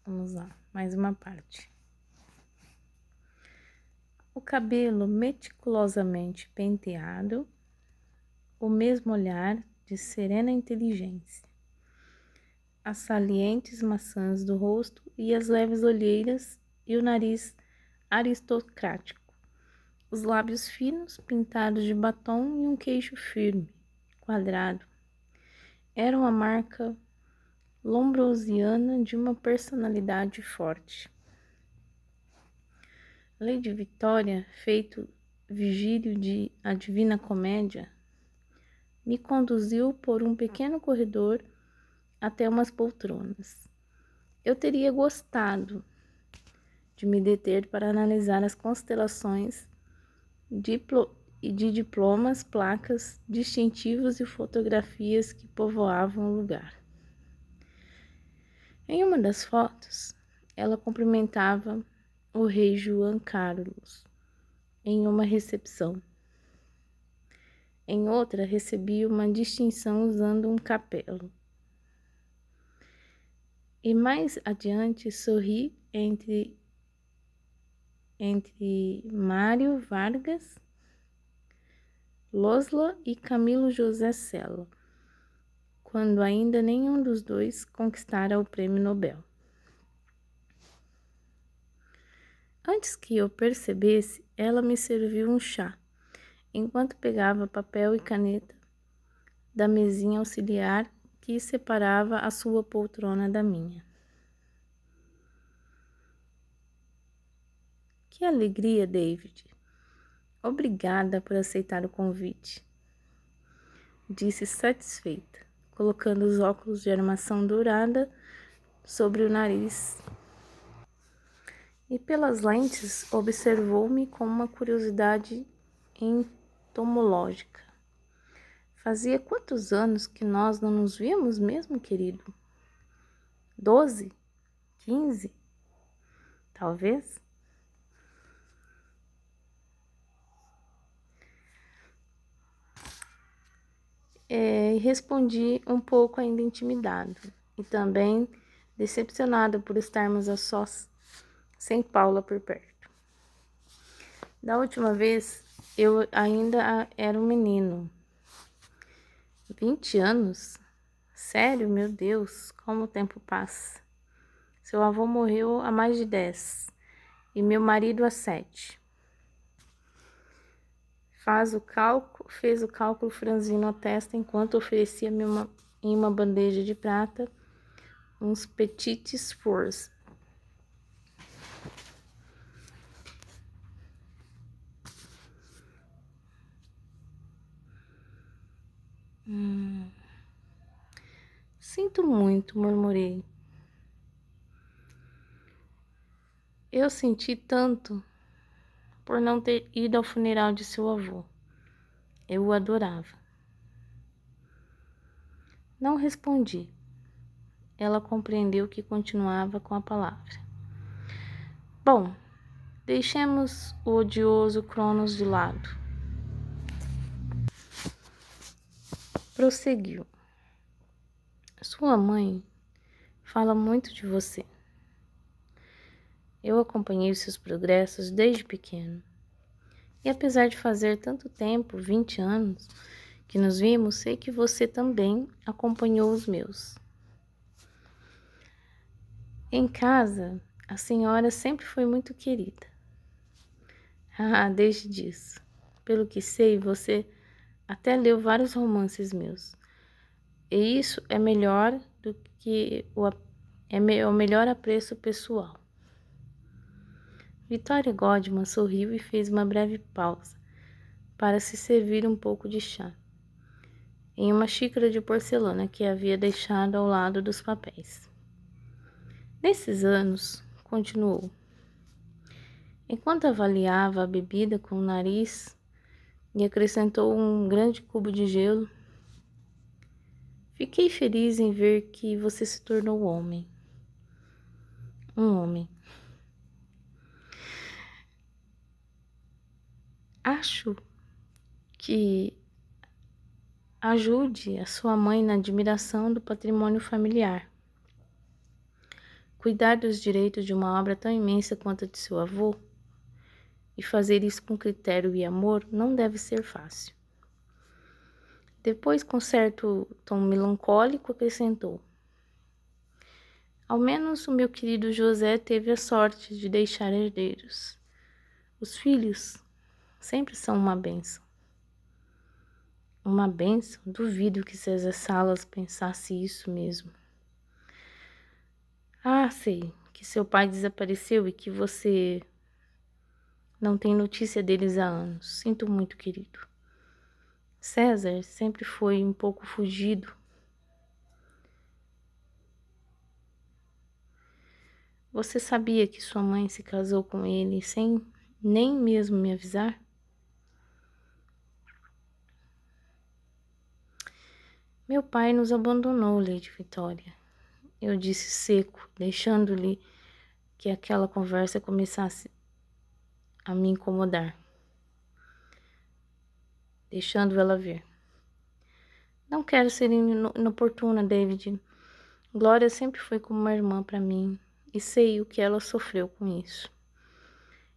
Vamos lá, mais uma parte. O cabelo meticulosamente penteado, o mesmo olhar de serena inteligência, as salientes maçãs do rosto e as leves olheiras e o nariz aristocrático, os lábios finos pintados de batom e um queixo firme, quadrado. Era uma marca lombrosiana de uma personalidade forte. Lady Victoria, feito Vigílio de A Divina Comédia, me conduziu por um pequeno corredor até umas poltronas. Eu teria gostado de me deter para analisar as constelações de diplomas, placas, distintivos e fotografias que povoavam o lugar. Em uma das fotos, ela cumprimentava o rei Juan Carlos em uma recepção. Em outra, recebia uma distinção usando um capelo. E mais adiante, sorri entre Mário Vargas Llosa e Camilo José Cela, quando ainda nenhum dos dois conquistara o prêmio Nobel. Antes que eu percebesse, ela me serviu um chá, enquanto pegava papel e caneta da mesinha auxiliar que separava a sua poltrona da minha. Que alegria, David! Obrigada por aceitar o convite, disse satisfeita, colocando os óculos de armação dourada sobre o nariz. E pelas lentes observou-me com uma curiosidade entomológica. Fazia quantos anos que nós não nos víamos mesmo, querido? 12? 15? Talvez? E respondi um pouco ainda intimidado e também decepcionado por estarmos a sós, sem Paula por perto. Da última vez, eu ainda era um menino. 20 anos? Sério, meu Deus, como o tempo passa. Seu avô morreu há mais de 10 e meu marido há 7. Fez o cálculo franzindo a testa enquanto oferecia-me em uma bandeja de prata uns petits fours. Sinto muito, murmurei. Eu senti tanto por não ter ido ao funeral de seu avô. Eu o adorava. Não respondi. Ela compreendeu que continuava com a palavra. Bom, deixemos o odioso Cronos de lado. Prosseguiu. Sua mãe fala muito de você. Eu acompanhei os seus progressos desde pequeno. E apesar de fazer tanto tempo, 20 anos, que nos vimos, sei que você também acompanhou os meus. Em casa, a senhora sempre foi muito querida. Desde disso. Pelo que sei, você até leu vários romances meus. E isso é melhor do que o melhor apreço pessoal. Victoria Godman sorriu e fez uma breve pausa para se servir um pouco de chá em uma xícara de porcelana que havia deixado ao lado dos papéis. Nesses anos, continuou, enquanto avaliava a bebida com o nariz e acrescentou um grande cubo de gelo, fiquei feliz em ver que você se tornou homem. Um homem. Acho que ajude a sua mãe na admiração do patrimônio familiar. cuidar dos direitos de uma obra tão imensa quanto a de seu avô, e fazer isso com critério e amor, não deve ser fácil. Depois, com certo tom melancólico, acrescentou: ao menos o meu querido José teve a sorte de deixar herdeiros. Os filhos sempre são uma bênção. Uma bênção? Duvido que César Salas pensasse isso mesmo. Ah, sei que seu pai desapareceu e que você não tem notícia deles há anos. Sinto muito, querido. César sempre foi um pouco fugido. Você sabia que sua mãe se casou com ele sem nem mesmo me avisar? Meu pai nos abandonou, Lady Vitória. Eu disse seco, deixando-lhe que aquela conversa começasse a me incomodar. Deixando ela ver. Não quero ser inoportuna, David. Glória sempre foi como uma irmã para mim e sei o que ela sofreu com isso.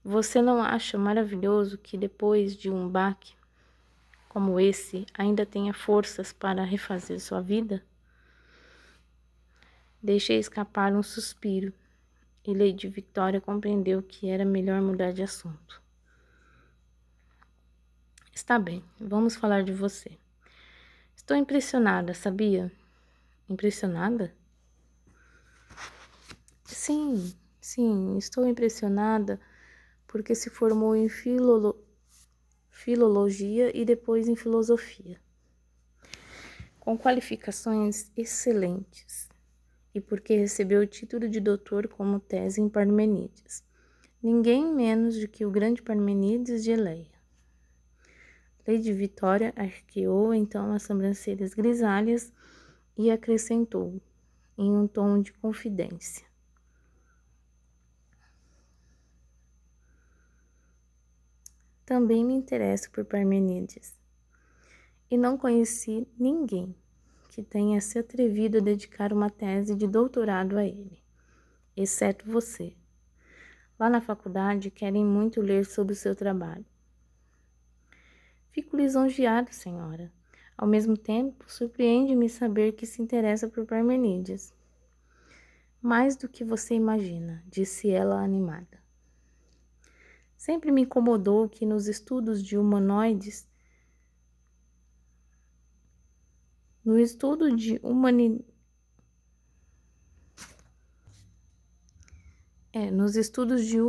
Você não acha maravilhoso que depois de um baque como esse ainda tenha forças para refazer sua vida? Deixei escapar um suspiro e Lady Victoria compreendeu que era melhor mudar de assunto. Está bem, vamos falar de você. Estou impressionada, sabia? Impressionada? Sim, estou impressionada porque se formou em filologia e depois em filosofia, com qualificações excelentes, e porque recebeu o título de doutor como tese em Parmênides, ninguém menos do que o grande Parmênides de Eleia. Lady Vitória arqueou então as sobrancelhas grisalhas e acrescentou, em um tom de confidência: também me interesso por Parmênides, e não conheci ninguém que tenha se atrevido a dedicar uma tese de doutorado a ele, exceto você. Lá na faculdade querem muito ler sobre o seu trabalho. Fico lisonjeado, senhora. Ao mesmo tempo, surpreende-me saber que se interessa por Parmênides. Mais do que você imagina, disse ela animada. Sempre me incomodou que nos estudos de humanoides, nos estudos de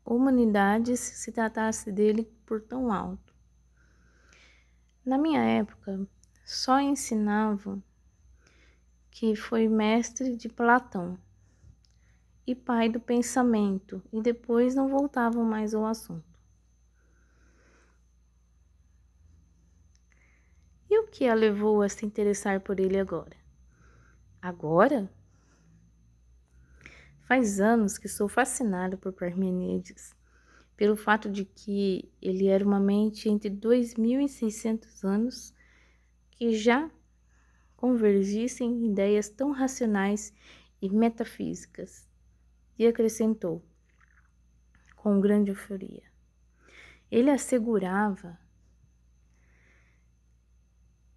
humanidades se tratasse dele por tão alto. Na minha época, só ensinavam que foi mestre de Platão e pai do pensamento, e depois não voltavam mais ao assunto. E o que a levou a se interessar por ele agora? Agora? Faz anos que sou fascinada por Parmênides, pelo fato de que ele era uma mente entre 2.600 anos que já convergissem em ideias tão racionais e metafísicas. E acrescentou, com grande euforia, ele assegurava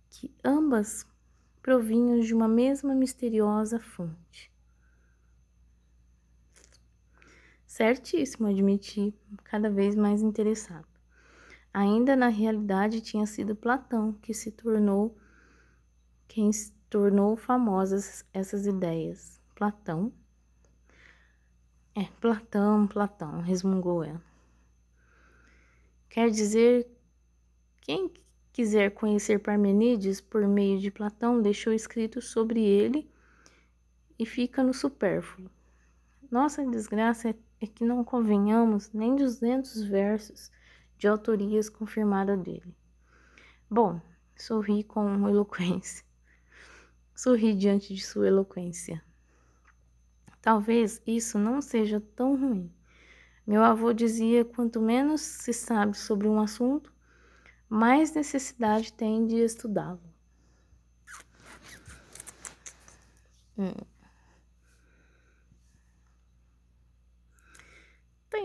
que ambas provinham de uma mesma misteriosa fonte. Certíssimo, admiti, cada vez mais interessado. Ainda na realidade tinha sido Platão quem tornou famosas essas ideias. Platão? Platão, resmungou ela. Quer dizer, quem quiser conhecer Parmênides por meio de Platão deixou escrito sobre ele e fica no supérfluo. Nossa desgraça é que não convenhamos nem 200 versos de autorias confirmada dele. Bom, sorri com eloquência. Sorri diante de sua eloquência. Talvez isso não seja tão ruim. Meu avô dizia: quanto menos se sabe sobre um assunto, mais necessidade tem de estudá-lo.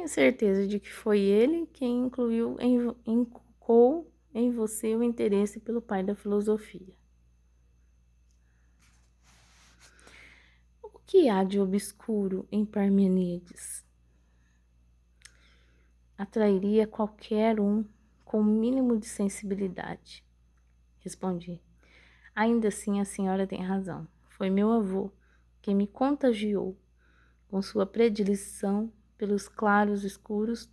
Tenho certeza de que foi ele quem inculcou em você o interesse pelo pai da filosofia. O que há de obscuro em Parmênides? Atrairia qualquer um com o mínimo de sensibilidade. Respondi. Ainda assim, a senhora tem razão. Foi meu avô quem me contagiou com sua predileção pelos claros escuros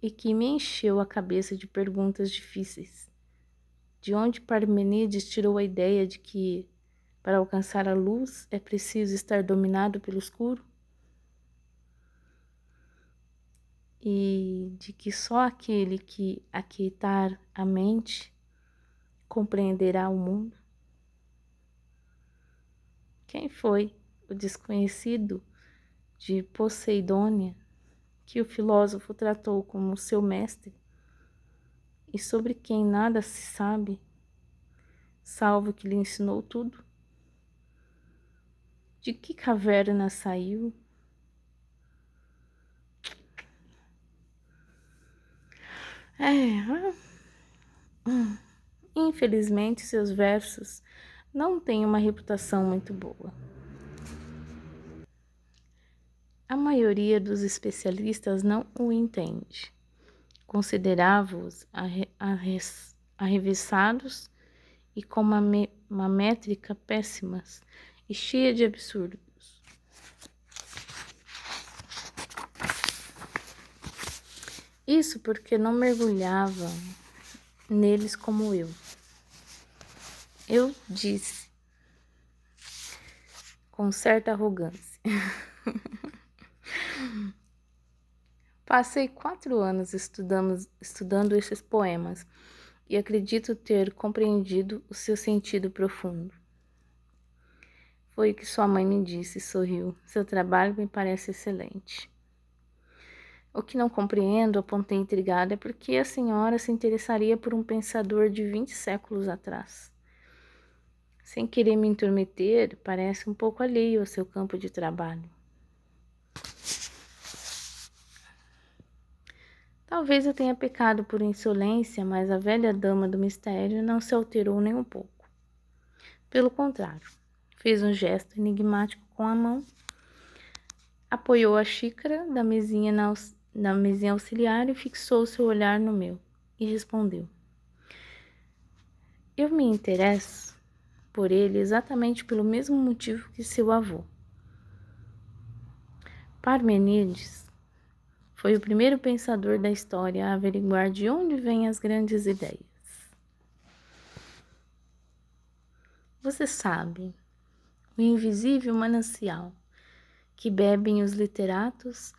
e que me encheu a cabeça de perguntas difíceis. De onde Parmênides tirou a ideia de que, para alcançar a luz, é preciso estar dominado pelo escuro? E de que só aquele que aquietar a mente compreenderá o mundo? Quem foi o desconhecido de Poseidônia que o filósofo tratou como seu mestre e sobre quem nada se sabe, salvo que lhe ensinou tudo? De que caverna saiu? Infelizmente, seus versos não têm uma reputação muito boa. A maioria dos especialistas não o entende. Considerava-os arrevessados e com uma métrica péssimas e cheia de absurdos. Isso porque não mergulhava neles como eu. Eu disse, com certa arrogância. Passei 4 anos estudando esses poemas e acredito ter compreendido o seu sentido profundo. Foi o que sua mãe me disse e sorriu. Seu trabalho me parece excelente. O que não compreendo, apontei intrigada, é porque a senhora se interessaria por um pensador de 20 séculos atrás. Sem querer me intrometer, parece um pouco alheio ao seu campo de trabalho. Talvez eu tenha pecado por insolência, mas a velha dama do mistério não se alterou nem um pouco. Pelo contrário, fez um gesto enigmático com a mão, apoiou a xícara da mesinha na mesinha auxiliar e fixou seu olhar no meu, e respondeu. Eu me interesso por ele exatamente pelo mesmo motivo que seu avô. Parmênides foi o primeiro pensador da história a averiguar de onde vêm as grandes ideias. Você sabe, o invisível manancial que bebem os literatos,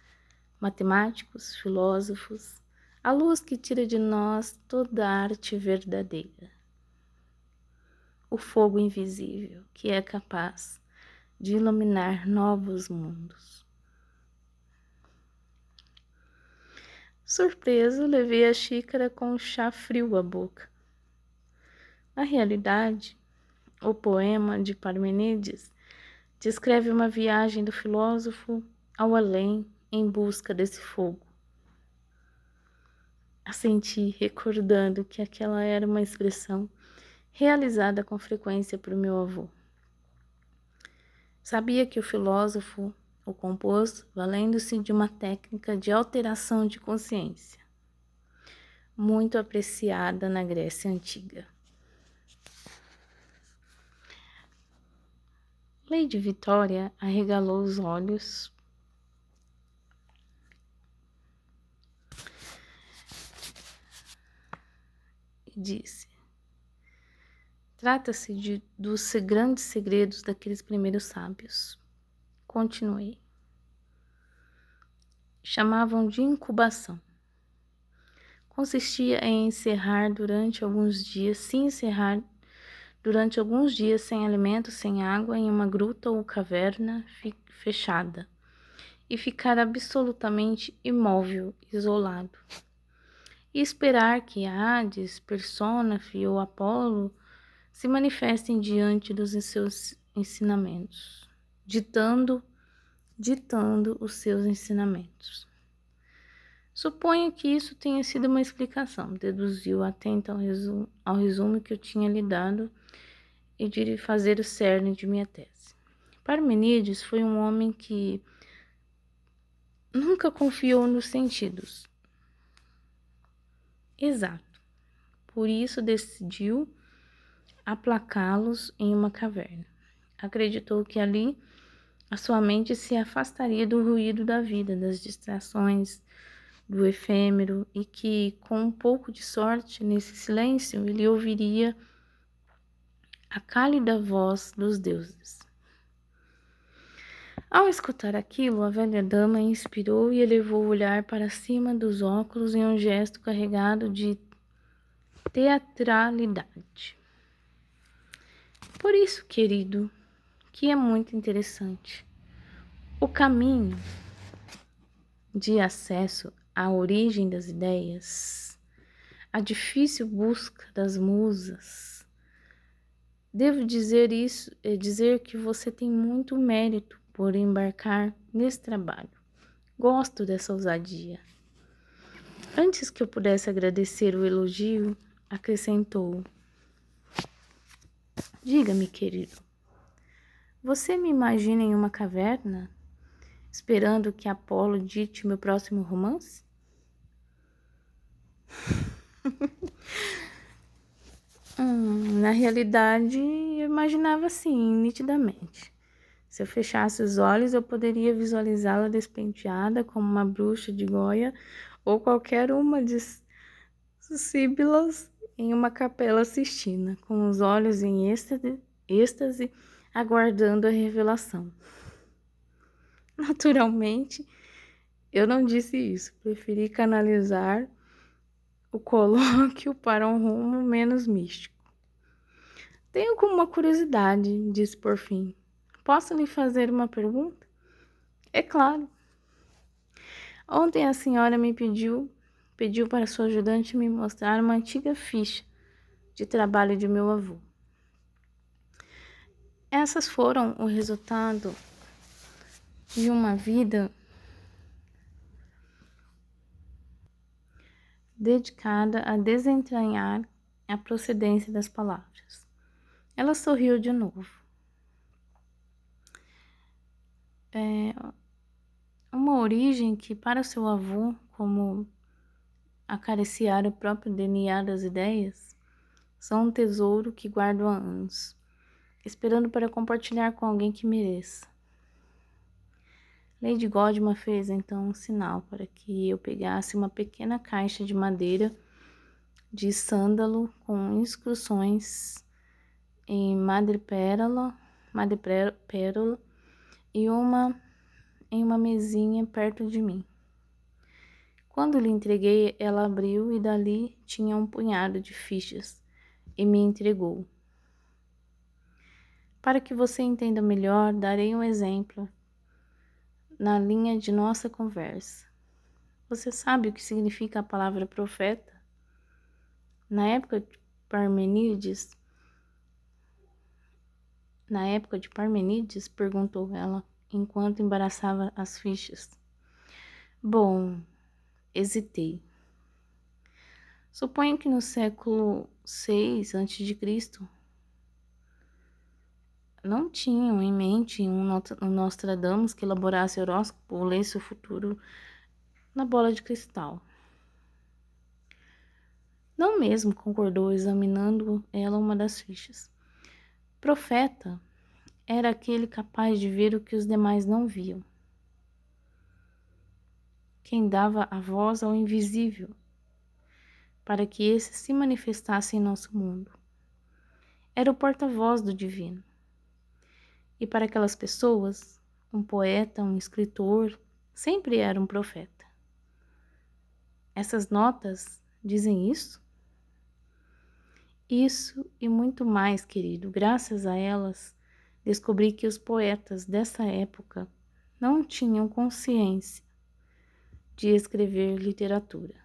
matemáticos, filósofos, a luz que tira de nós toda a arte verdadeira. O fogo invisível que é capaz de iluminar novos mundos. Surpreso, levei a xícara com o chá frio à boca. Na realidade, o poema de Parmênides descreve uma viagem do filósofo ao além em busca desse fogo. Assenti, recordando que aquela era uma expressão realizada com frequência por meu avô. Sabia que o filósofo o compôs valendo-se de uma técnica de alteração de consciência, muito apreciada na Grécia Antiga. Lady Vitória arregalou os olhos e disse: Trata-se dos grandes segredos daqueles primeiros sábios. Continuei. Chamavam de incubação. Consistia em encerrar durante alguns dias sem alimento, sem água, em uma gruta ou caverna fechada e ficar absolutamente imóvel, isolado, e esperar que Hades, Persónafe ou Apolo se manifestem diante dos seus ensinamentos, ditando os seus ensinamentos. Suponho que isso tenha sido uma explicação, deduziu, atenta ao resumo que eu tinha lhe dado e de fazer o cerne de minha tese. Parmenides foi um homem que nunca confiou nos sentidos. Exato. Por isso decidiu aplacá-los em uma caverna. Acreditou que ali a sua mente se afastaria do ruído da vida, das distrações, do efêmero, e que, com um pouco de sorte, nesse silêncio, ele ouviria a cálida voz dos deuses. Ao escutar aquilo, a velha dama inspirou e elevou o olhar para cima dos óculos em um gesto carregado de teatralidade. Por isso, querido, que é muito interessante. O caminho de acesso à origem das ideias, a difícil busca das musas. Devo dizer isso, dizer que você tem muito mérito por embarcar nesse trabalho. Gosto dessa ousadia. Antes que eu pudesse agradecer o elogio, acrescentou: Diga-me, querido, você me imagina em uma caverna, esperando que Apolo dite meu próximo romance? Na realidade, eu imaginava assim, nitidamente. Se eu fechasse os olhos, eu poderia visualizá-la despenteada como uma bruxa de Goya ou qualquer uma de Síbilas em uma capela sistina, com os olhos em êxtase, aguardando a revelação. Naturalmente, eu não disse isso, preferi canalizar o colóquio para um rumo menos místico. Tenho como uma curiosidade, disse por fim. Posso lhe fazer uma pergunta? É claro. Ontem a senhora me pediu para sua ajudante me mostrar uma antiga ficha de trabalho de meu avô. Essas foram o resultado de uma vida dedicada a desentranhar a procedência das palavras. Ela sorriu de novo. Uma origem que, para seu avô, como acariciar o próprio DNA das ideias, são um tesouro que guardo há anos, esperando para compartilhar com alguém que mereça. Lady Godma fez então um sinal para que eu pegasse uma pequena caixa de madeira de sândalo com inscrições em madrepérola e em uma mesinha perto de mim. Quando lhe entreguei, ela abriu e dali tinha um punhado de fichas e me entregou. Para que você entenda melhor, darei um exemplo na linha de nossa conversa. Você sabe o que significa a palavra profeta? Na época de Parmenides, perguntou ela, enquanto embaraçava as fichas. Bom, hesitei. Suponho que no século VI a.C., não tinham em mente um Nostradamus que elaborasse horóscopo ou lesse o futuro na bola de cristal. Não mesmo, concordou, examinando ela uma das fichas. Profeta era aquele capaz de ver o que os demais não viam. Quem dava a voz ao invisível, para que esse se manifestasse em nosso mundo. Era o porta-voz do divino. E para aquelas pessoas, um poeta, um escritor, sempre era um profeta. Essas notas dizem isso? Isso e muito mais, querido. Graças a elas, descobri que os poetas dessa época não tinham consciência de escrever literatura.